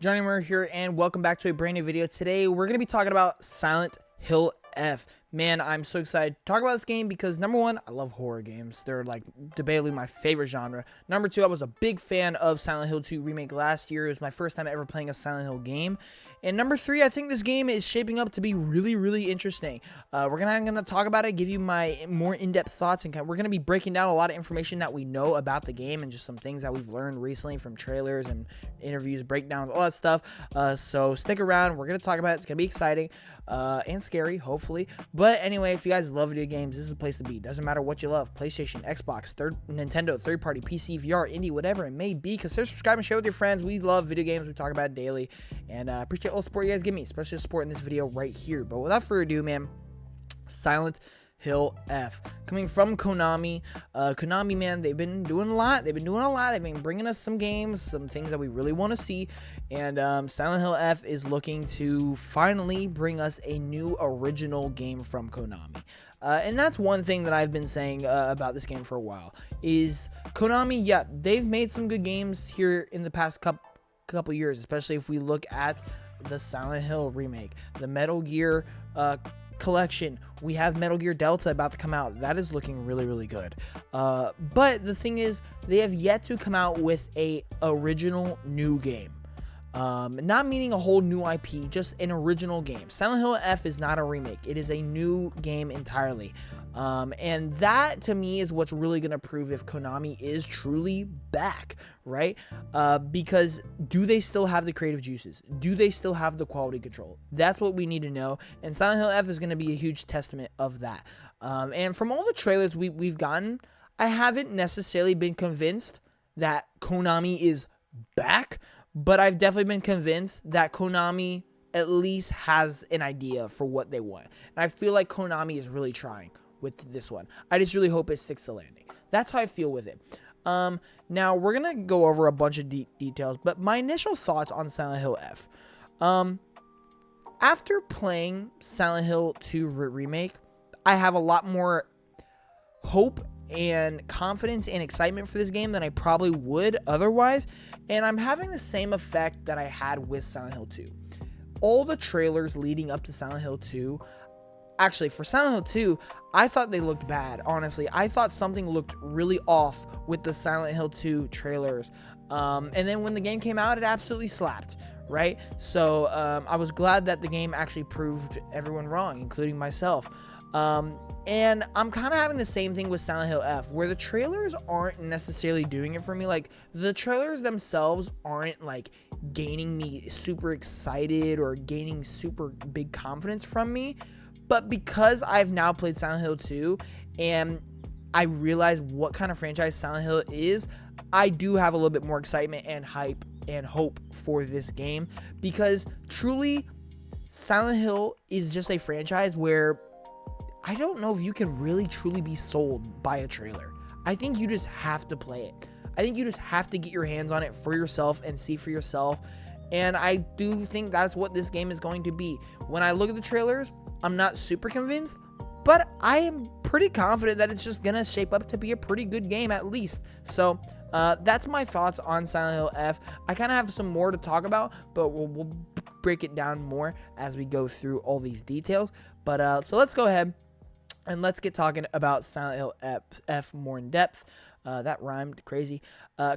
Johnny Murray here, and welcome back to a brand new video. Today, we're going to be talking about Silent Hill F. Man, I'm so excited to talk about this game because, number one, I love horror games. They're, like, debatably my favorite genre. Number two, I was a big fan of Silent Hill 2 Remake last year. It was my first time ever playing a Silent Hill game. And number three, I think this game is shaping up to be really, really interesting. We're gonna talk about it, give you my more in-depth thoughts, and we're going to be breaking down a lot of information that we know about the game and just some things that we've learned recently from trailers and interviews, breakdowns, all that stuff. So stick around. We're going to talk about it. It's going to be exciting and scary, hopefully. But anyway, if you guys love video games, this is the place to be. Doesn't matter what you love. PlayStation, Xbox, Nintendo, third-party, PC, VR, indie, whatever it may be. Consider subscribing, share with your friends. We love video games. We talk about it daily. And appreciate all the support you guys give me, especially supporting this video right here. But without further ado, man, Silent Hill F, coming from Konami. Konami, man, they've been doing a lot. They've been bringing us some games, some things that we really want to see. And Silent Hill F is looking to finally bring us a new original game from Konami. And that's one thing that I've been saying about this game for a while, is Konami, yeah, they've made some good games here in the past couple years, especially if we look at the Silent Hill remake, the Metal Gear collection. We have Metal Gear Delta about to come out. That is looking really, really good. But the thing is, they have yet to come out with a original new game. Not meaning a whole new IP, just an original game. Silent Hill F is not a remake. It is a new game entirely. And that, to me, is what's really going to prove if Konami is truly back, right? Because do they still have the creative juices? Do they still have the quality control? That's what we need to know. And Silent Hill F is going to be a huge testament of that. And from all the trailers we've gotten, I haven't necessarily been convinced that Konami is back, but I've definitely been convinced that Konami at least has an idea for what they want. And I feel like Konami is really trying with this one. I just really hope it sticks to landing. That's how I feel with it. Now, we're going to go over a bunch of details, but my initial thoughts on Silent Hill F. After playing Silent Hill 2 Remake, I have a lot more hope and confidence and excitement for this game than I probably would otherwise, and I'm having the same effect that I had with Silent Hill 2. All the trailers leading up to Silent Hill 2, actually, for Silent Hill 2, I thought they looked bad, honestly. I thought something looked really off with the Silent Hill 2 trailers. And then when the game came out, it absolutely slapped, right? So I was glad that the game actually proved everyone wrong, including myself. And I'm kind of having the same thing with Silent Hill F, where the trailers aren't necessarily doing it for me. Like, the trailers themselves aren't, like, gaining me super excited or gaining super big confidence from me. But because I've now played Silent Hill 2 and I realize what kind of franchise Silent Hill is, I do have a little bit more excitement and hype and hope for this game, because truly, Silent Hill is just a franchise where I don't know if you can really truly be sold by a trailer. I think you just have to play it. I think you just have to get your hands on it for yourself and see for yourself. And I do think that's what this game is going to be. When I look at the trailers, I'm not super convinced, but I am pretty confident that it's just going to shape up to be a pretty good game at least. So that's my thoughts on Silent Hill F. I kind of have some more to talk about, but we'll break it down more as we go through all these details. But so let's go ahead and let's get talking about Silent Hill F more in depth. That rhymed crazy.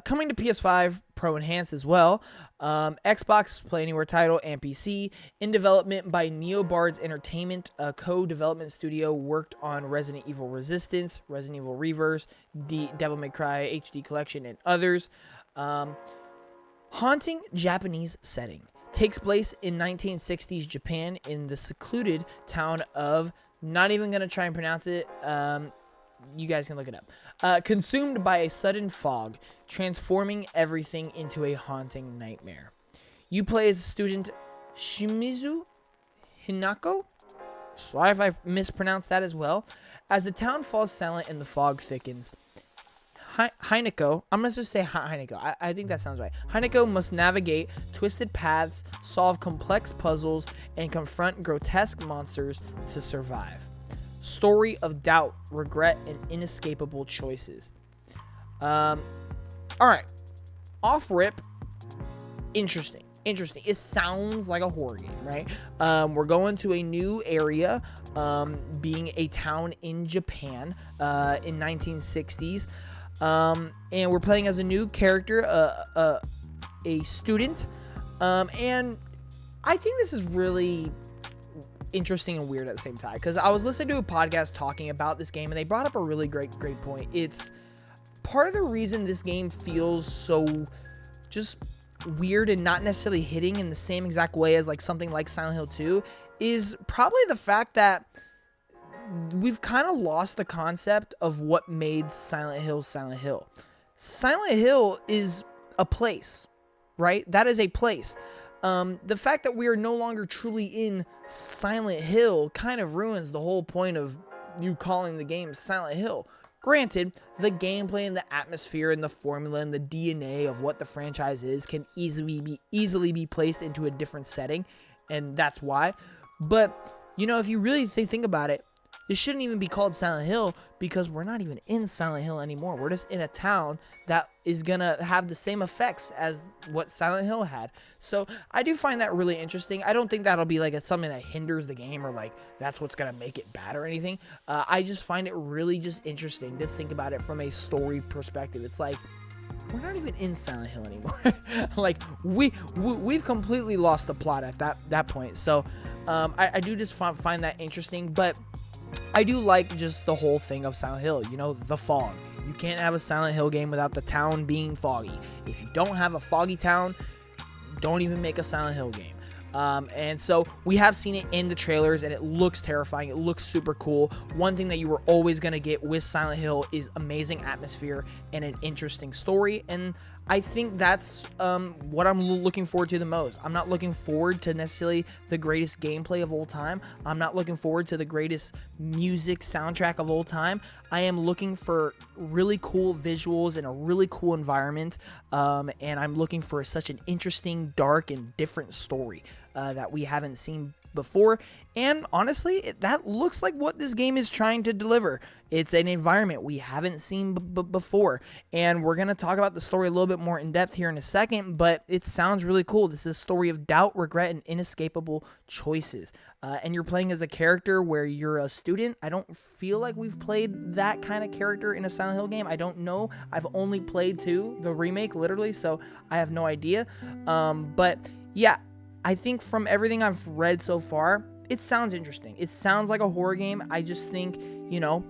Coming to PS5 Pro Enhanced as well. Xbox Play Anywhere title and PC. In development by Neobards Entertainment, a co-development studio worked on Resident Evil Resistance, Resident Evil Reverse, Devil May Cry HD Collection, and others. Haunting Japanese setting. Takes place in 1960s Japan in the secluded town of... Not even going to try and pronounce it. You guys can look it up. Consumed by a sudden fog, transforming everything into a haunting nightmare. You play as student Shimizu Hinako. Sorry if I mispronounced that as well. As the town falls silent and the fog thickens, Hinako, I'm going to just say Hinako. I think that sounds right. Hinako must navigate twisted paths, solve complex puzzles, and confront grotesque monsters to survive. Story of doubt, regret, and inescapable choices. All right. Off rip, interesting. interesting. It sounds like a horror game, right? We're going to a new area, being a town in Japan in 1960s. And we're playing as a new character, a student. And I think this is really interesting and weird at the same time, because I was listening to a podcast talking about this game, and they brought up a really great point. It's part of the reason this game feels so just weird and not necessarily hitting in the same exact way as like something like Silent Hill 2 is probably the fact that we've kind of lost the concept of what made Silent Hill Silent Hill. Silent Hill is a place, right? That is a place. The fact that we are no longer truly in Silent Hill kind of ruins the whole point of you calling the game Silent Hill. Granted, the gameplay and the atmosphere and the formula and the DNA of what the franchise is can easily be placed into a different setting, and that's why. But, you know, if you really think about it, it shouldn't even be called Silent Hill, because we're not even in Silent Hill anymore. We're just in a town that is going to have the same effects as what Silent Hill had. So I do find that really interesting. I don't think that'll be like something that hinders the game or like that's what's going to make it bad or anything. I just find it really just interesting to think about it from a story perspective. It's like, we're not even in Silent Hill anymore. Like we've completely lost the plot at that point. So I do just find that interesting, but I do like just the whole thing of Silent Hill, you know, the fog. You can't have a Silent Hill game without the town being foggy. If you don't have a foggy town, don't even make a Silent Hill game. And so we have seen it in the trailers, and it looks terrifying. It looks super cool. One thing that you were always going to get with Silent Hill is amazing atmosphere and an interesting story. And I think that's what I'm looking forward to the most. I'm not looking forward to necessarily the greatest gameplay of all time. I'm not looking forward to the greatest music soundtrack of all time. I am looking for really cool visuals and a really cool environment. And I'm looking for such an interesting, dark, and different story that we haven't seen before. And honestly, that looks like what this game is trying to deliver. It's an environment we haven't seen before, and we're going to talk about the story a little bit more in depth here in a second, but it sounds really cool. This is a story of doubt, regret, and inescapable choices. And you're playing as a character where you're a student. I don't feel like we've played that kind of character in a Silent Hill game. I don't know. I've only played 2, the remake, literally, so I have no idea. But yeah, I think from everything I've read so far, it sounds interesting. It sounds like a horror game. I just think, you know,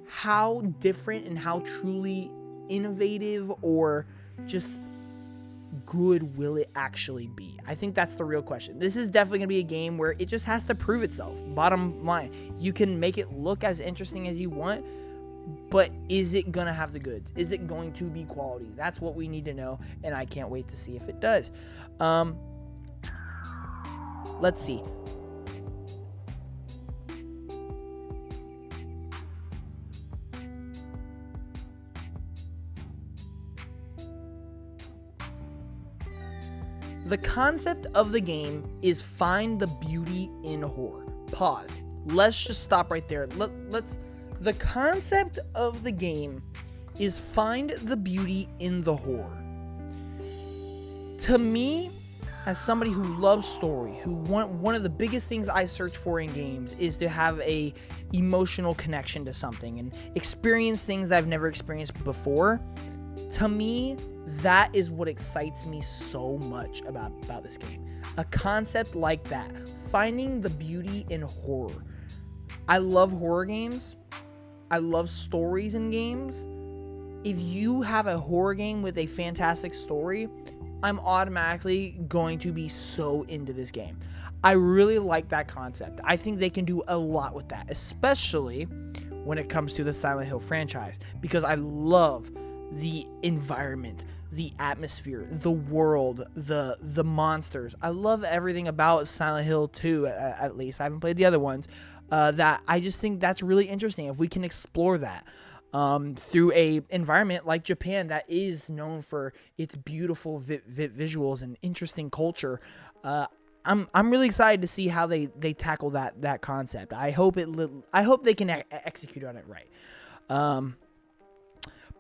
how different and how truly innovative or just good will it actually be? I think that's the real question. This is definitely going to be a game where it just has to prove itself. Bottom line, you can make it look as interesting as you want, but is it going to have the goods? Is it going to be quality? That's what we need to know, and I can't wait to see if it does. Let's see. The concept of the game is find the beauty in horror. Pause. Let's just stop right there. The concept of the game is find the beauty in the horror. To me, as somebody who loves story, one of the biggest things I search for in games is to have a emotional connection to something and experience things that I've never experienced before. To me, that is what excites me so much about this game. A concept like that, finding the beauty in horror. I love horror games. I love stories in games. If you have a horror game with a fantastic story, I'm automatically going to be so into this game. I really like that concept. I think they can do a lot with that, especially when it comes to the Silent Hill franchise, because I love the environment, the atmosphere, the world, the monsters. I love everything about Silent Hill 2, at least. I haven't played the other ones. That I just think that's really interesting if we can explore that. Through a environment like Japan that is known for its beautiful visuals and interesting culture. I'm really excited to see how they tackle that concept. I hope they can execute on it right.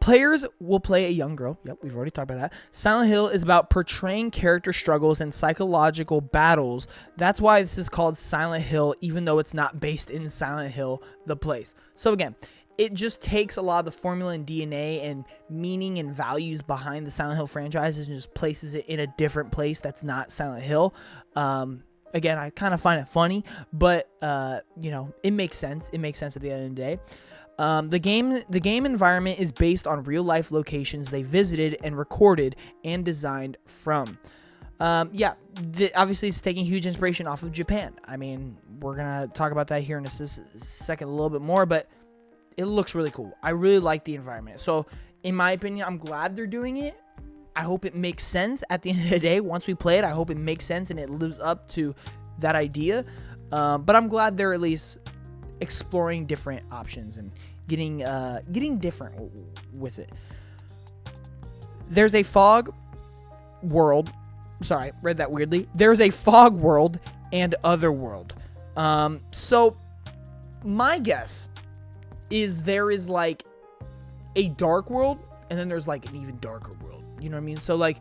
Players will play a young girl. Yep, we've already talked about that. Silent Hill is about portraying character struggles and psychological battles. That's why this is called Silent Hill, even though it's not based in Silent Hill, the place. So again, it just takes a lot of the formula and DNA and meaning and values behind the Silent Hill franchises and just places it in a different place that's not Silent Hill. Again, I kind of find it funny, but you know, it makes sense. It makes sense at the end of the day. The game environment is based on real life locations they visited and recorded and designed from. Obviously it's taking huge inspiration off of Japan. I mean, we're gonna talk about that here in a second a little bit more, but it looks really cool. I really like the environment. So in my opinion, I'm glad they're doing it. I hope it makes sense at the end of the day. Once we play it, I hope it makes sense and it lives up to that idea. But I'm glad they're at least exploring different options and getting different with it. There's a fog world. Sorry, read that weirdly. There's a fog world and other world. So my guess is there is like a dark world and then there's like an even darker world. You know what I mean? So like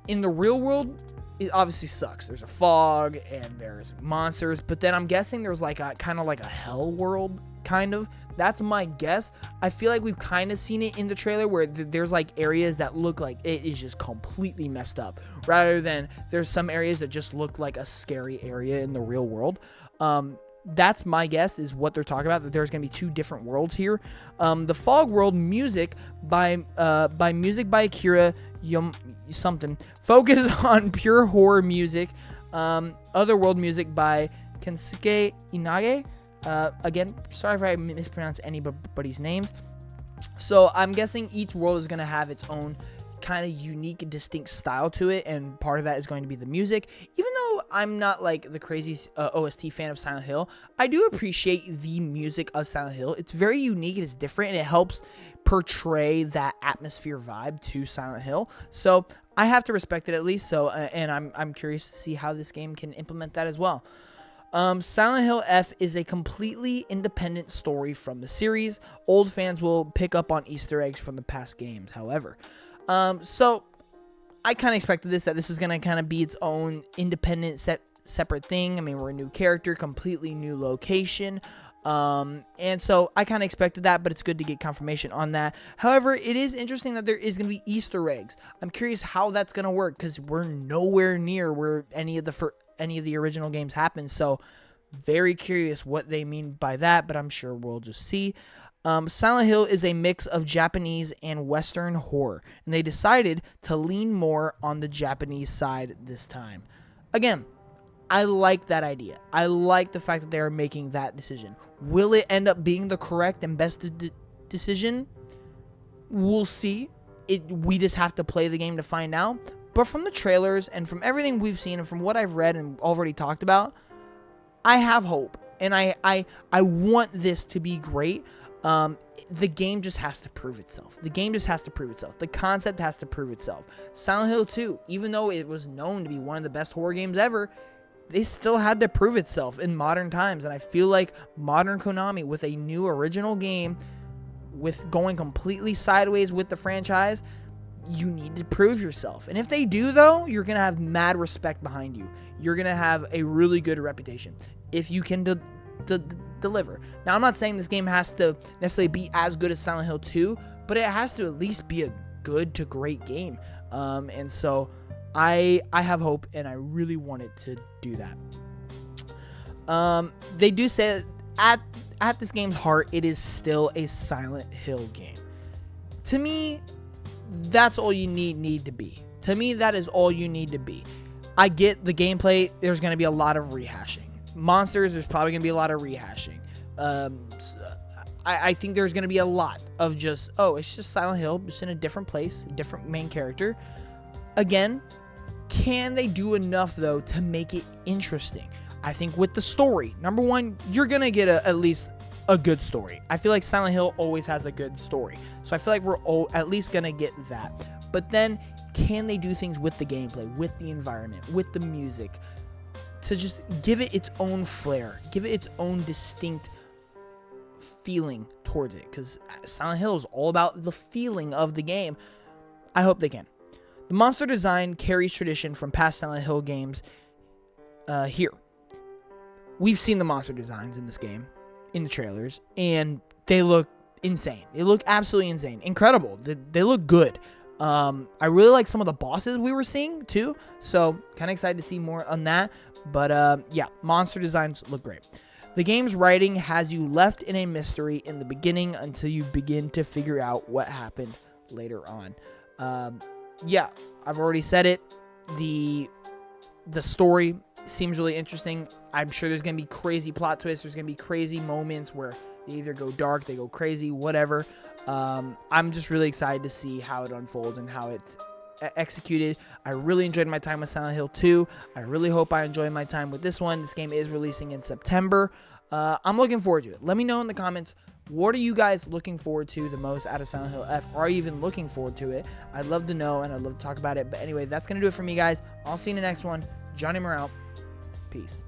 in the real world, it obviously sucks. There's a fog and there's monsters, but then I'm guessing there's like a kind of like a hell world, kind of. That's my guess. I feel like we've kind of seen it in the trailer where there's like areas that look like it is just completely messed up, rather than there's some areas that just look like a scary area in the real world. That's my guess is what they're talking about, that there's going to be two different worlds here. The Fog World music by Akira something focus on pure horror music. Otherworld music by Kensuke Inage. Again, sorry if I mispronounce anybody's names. So I'm guessing each world is going to have its own kind of unique and distinct style to it, and part of that is going to be the music. Even though I'm not like the crazy OST fan of Silent Hill, I do appreciate the music of Silent Hill. It's very unique, it is different, and it helps portray that atmosphere vibe to Silent Hill. So I have to respect it at least. So and I'm curious to see how this game can implement that as well. Silent Hill F is a completely independent story from the series. Old fans will pick up on Easter eggs from the past games, however. So I kind of expected that this is going to kind of be its own independent separate thing. I mean, we're a new character, completely new location. And so I kind of expected that, but it's good to get confirmation on that. However, it is interesting that there is going to be Easter eggs. I'm curious how that's going to work, because we're nowhere near where any of the original games happen. So very curious what they mean by that, but I'm sure we'll just see. Silent Hill is a mix of Japanese and Western horror, and they decided to lean more on the Japanese side this time. Again, I like that idea. I like the fact that they are making that decision. Will it end up being the correct and best decision? We'll see. We just have to play the game to find out. But from the trailers and from everything we've seen and from what I've read and already talked about, I have hope, and I want this to be great. The game just has to prove itself. The concept has to prove itself. Silent Hill 2, even though it was known to be one of the best horror games ever, they still had to prove itself in modern times. And I feel like modern Konami, with a new original game, with going completely sideways with the franchise, you need to prove yourself. And if they do, though, you're going to have mad respect behind you. You're going to have a really good reputation if you can deliver. Now, I'm not saying this game has to necessarily be as good as Silent Hill 2, but it has to at least be a good to great game. And so I have hope, and I really want it to do that. They do say that at this game's heart, it is still a Silent Hill game. To me, that's all you need to be. To me, that is all you need to be. I get the gameplay. There's going to be a lot of rehashing. Monsters, there's probably going to be a lot of rehashing. I think there's going to be a lot of just, it's just Silent Hill, just in a different place, a different main character. Again, can they do enough, though, to make it interesting? I think with the story, number one, you're going to get at least a good story. I feel like Silent Hill always has a good story. So I feel like we're at least going to get that. But then, can they do things with the gameplay, with the environment, with the music, to just give it its own flair, give it its own distinct feeling towards it, because Silent Hill is all about the feeling of the game. I hope they can. The monster design carries tradition from past Silent Hill games here. We've seen the monster designs in this game, in the trailers, and they look insane. They look absolutely insane. Incredible. They look good. I really like some of the bosses we were seeing, too, so kind of excited to see more on that. But, yeah, monster designs look great. The game's writing has you left in a mystery in the beginning until you begin to figure out what happened later on. Yeah, I've already said it. The story seems really interesting. I'm sure there's going to be crazy plot twists. There's going to be crazy moments where they either go dark, they go crazy, whatever. I'm just really excited to see how it unfolds and how it's executed. I really enjoyed my time with Silent Hill 2. I really hope I enjoy my time with this one. This game is releasing in September. I'm looking forward to it. Let me know in the comments, what are you guys looking forward to the most out of Silent Hill F? Are you even looking forward to it? I'd love to know, and I'd love to talk about it. But anyway, that's going to do it for me, guys. I'll see you in the next one. Johnny Moore out. Peace.